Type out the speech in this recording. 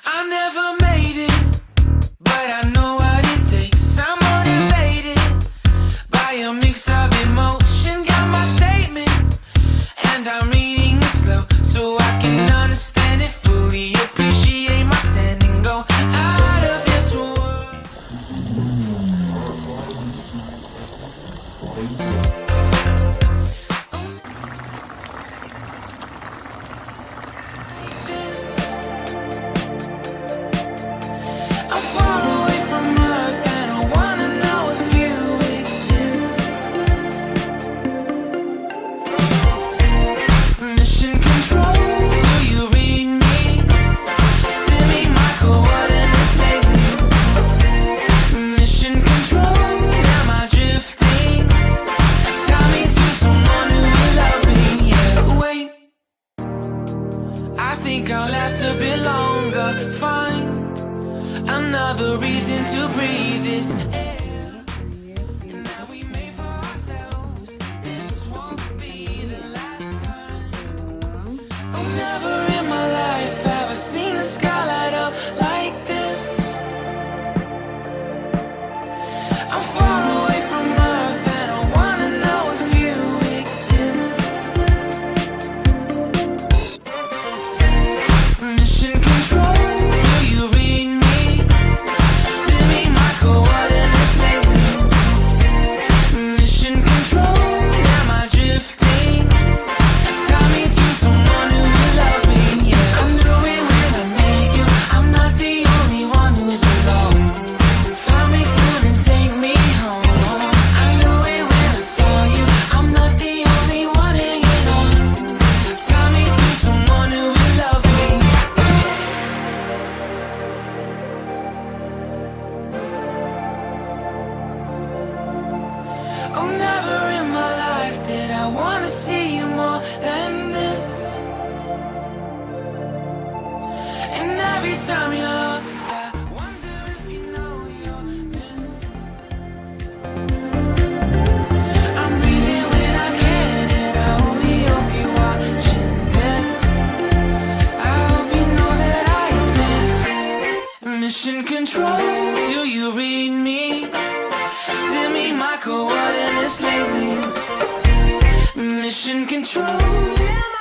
I never made it, but I know what it takes. I'm motivated by a mix of emotion. Got my statement, and I'm reading it slow so I can understand it fully. Appreciate my standing, go out of this world. I'm far away from Earth and I wanna know if you exist. Mission control, do you read me? Send me my coordinates lately. Mission control, am I drifting? Tie me to someone who will love me. Yeah, wait, I think I'll last a bit longer. Find another reason to breathe this air. And now we made for ourselves. This won't be the last time. Oh, never in my life have I seen the sky light up like this. I'm far away from Earth and I wanna know if you exist. Mission control, do you read me? Send me my coordinates lately. Mission control, am I drifting? Tie me to someone who will love me. Yeah, I knew it when I met you. I'm not the only one who's alone. Find me soon and take me home. I knew it when I saw you. I'm not the only one hanging on. Tie me to someone who will love me. Oh, never in my life did I wanna see you more than this. And every time you're lost, I wonder if you know you're missed. I'm breathing when I can, and I only hope you're watching this. I hope you know that I exist. Mission control, do you read me? Send me my coordinates lately. Mission control, am